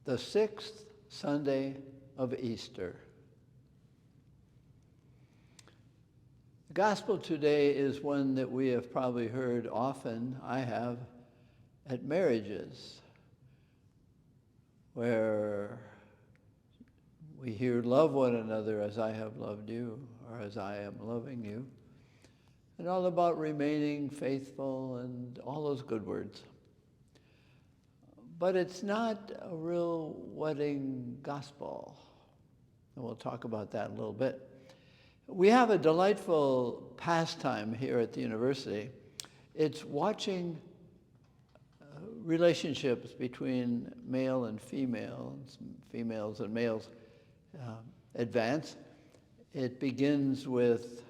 the sixth Sunday of Easter. The gospel today is one that we have probably heard often, I have, at marriages, where we hear, love one another as I have loved you, or as I am loving you, and all about remaining faithful and all those good words. But it's not a real wedding gospel, and we'll talk about that in a little bit. We have a delightful pastime here at the university. It's watching relationships between male and female, females and males advance. It begins with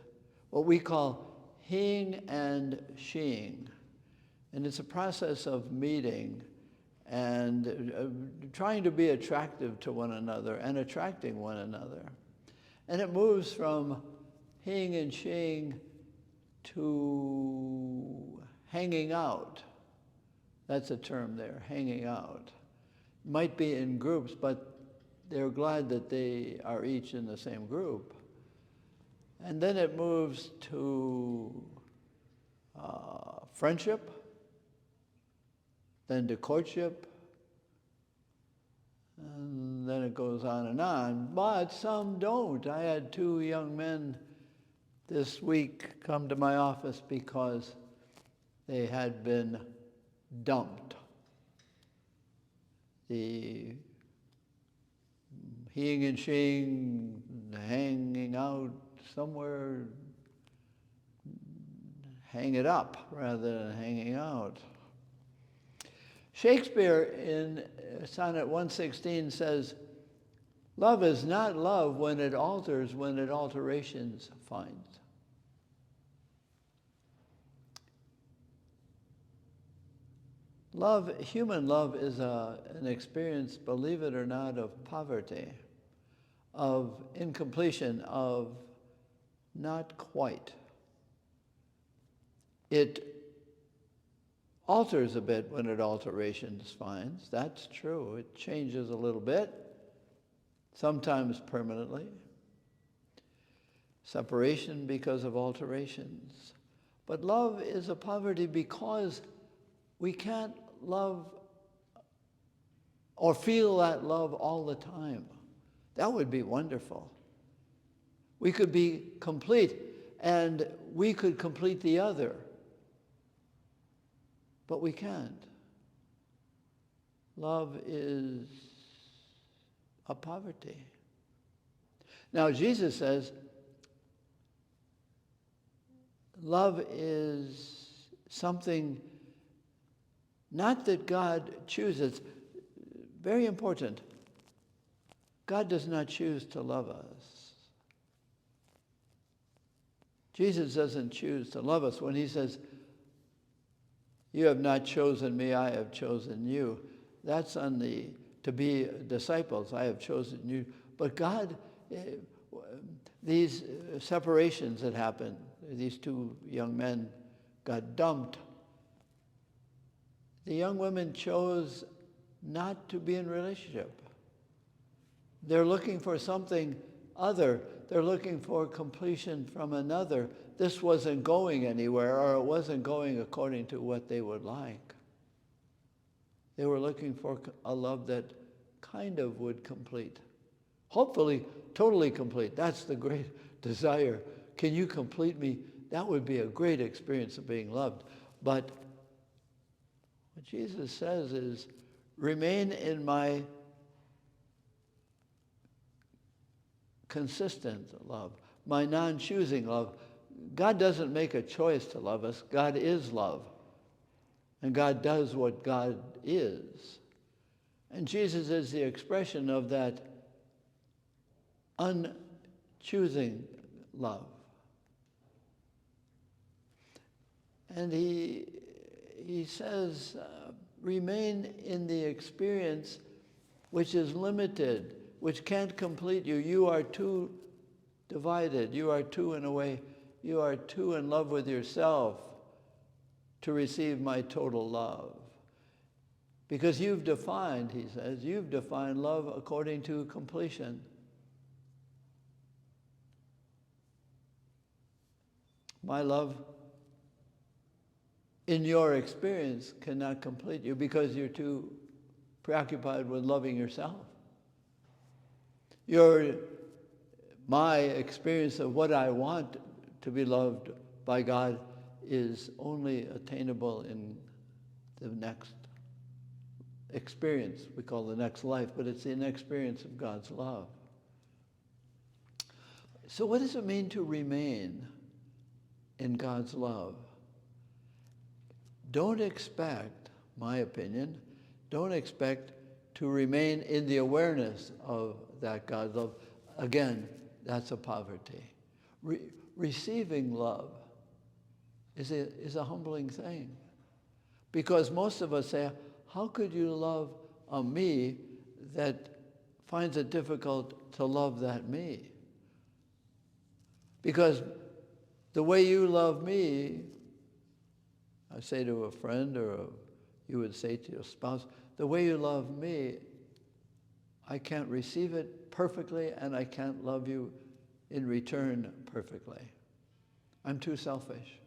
what we call heing and sheing. And it's a process of meeting and trying to be attractive to one another and attracting one another. And it moves from heing and sheing to hanging out. That's a term there, hanging out. Might be in groups, but they're glad that they are each in the same group. And then it moves to friendship, then to courtship, and then it goes on and on. But some don't. I had two young men this week come to my office because they had been dumped. The heing and sheing, hanging out somewhere, hang it up rather than hanging out. Shakespeare in Sonnet 116 says, love is not love when it alters, when it alterations finds. Love, human love is an experience, believe it or not, of poverty, of incompletion, of not quite. It alters a bit when it alterations finds. That's true. It changes a little bit, sometimes permanently. Separation because of alterations. But love is a poverty because we can't love or feel that love all the time. That would be wonderful. We could be complete and we could complete the other. But we can't. Love is a poverty. Now, Jesus says love is something not that God chooses. Very important. God does not choose to love us. Jesus doesn't choose to love us when he says, you have not chosen me, I have chosen you. That's on to be disciples, I have chosen you. But God, these separations that happened, these two young men got dumped. The young women chose not to be in relationship. They're looking for something other. They're looking for completion from another. This wasn't going anywhere, or it wasn't going according to what they would like. They were looking for a love that kind of would complete. Hopefully, totally complete. That's the great desire. Can you complete me? That would be a great experience of being loved. But what Jesus says is, remain in my consistent love, my non-choosing love. God doesn't make a choice to love us. God is love. And God does what God is. And Jesus is the expression of that unchoosing love. And he says, remain in the experience which is limited, which can't complete you. You are too divided. You are too, in a way, you are too in love with yourself to receive my total love. Because you've defined, he says, you've defined love according to completion. My love, in your experience, cannot complete you because you're too preoccupied with loving yourself. My experience of what I want to be loved by God is only attainable in the next experience. We call the next life, but it's an experience of God's love. So what does it mean to remain in God's love? Don't expect, my opinion, don't expect to remain in the awareness of that God's love. Again, that's a poverty. Receiving love is a humbling thing. Because most of us say, how could you love a me that finds it difficult to love that me? Because the way you love me, I say to a friend, or you would say to your spouse, the way you love me, I can't receive it perfectly, and I can't love you in return perfectly. I'm too selfish.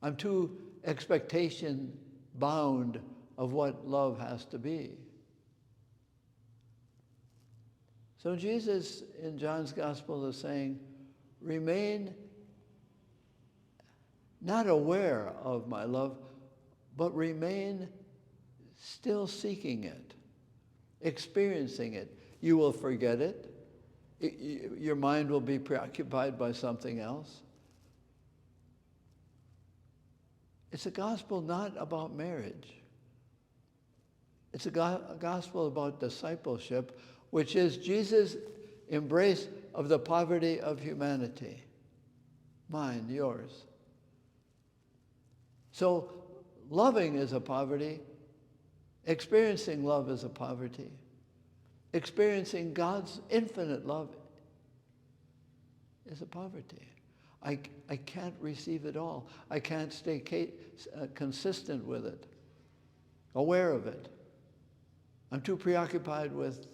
I'm too expectation bound of what love has to be. So Jesus in John's Gospel is saying, remain not aware of my love, but remain still seeking it, experiencing it. You will forget it. Your mind will be preoccupied by something else. It's a gospel not about marriage. It's a gospel about discipleship, which is Jesus' embrace of the poverty of humanity. Mine, yours. So loving is a poverty. Experiencing love is a poverty. Experiencing God's infinite love is a poverty. I can't receive it all. I can't stay consistent with it, aware of it. I'm too preoccupied with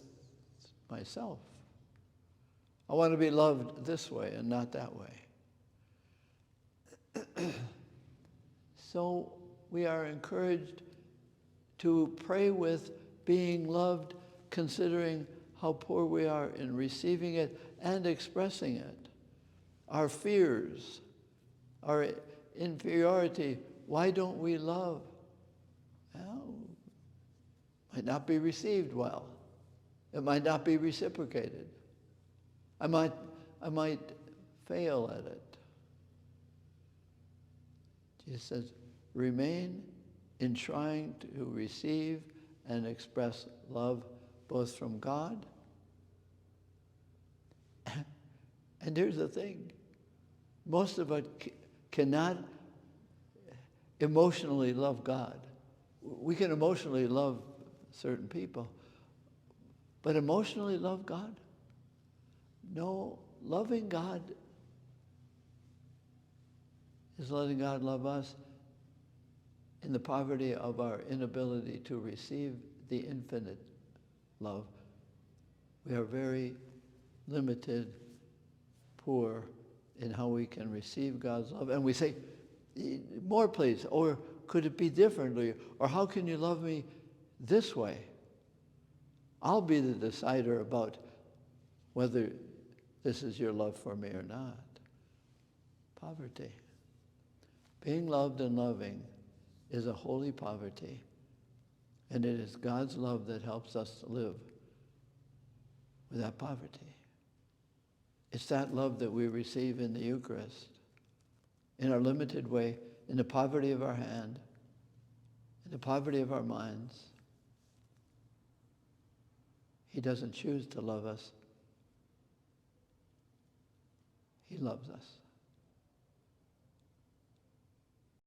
myself. I want to be loved this way and not that way. So we are encouraged to pray with being loved, considering how poor we are in receiving it and expressing it. Our fears, our inferiority, why don't we love? Well, might not be received well. It might not be reciprocated. I might fail at it. Jesus says, remain in trying to receive and express love both from God. And here's the thing. Most of us cannot emotionally love God. We can emotionally love certain people, but emotionally love God? No, loving God is letting God love us in the poverty of our inability to receive the infinite love. We are very limited, poor in how we can receive God's love. And we say, more please, or could it be differently? Or how can you love me this way? I'll be the decider about whether this is your love for me or not. Poverty. Being loved and loving is a holy poverty. And it is God's love that helps us live with that poverty. It's that love that we receive in the Eucharist, in our limited way, in the poverty of our hand, in the poverty of our minds. He doesn't choose to love us. He loves us.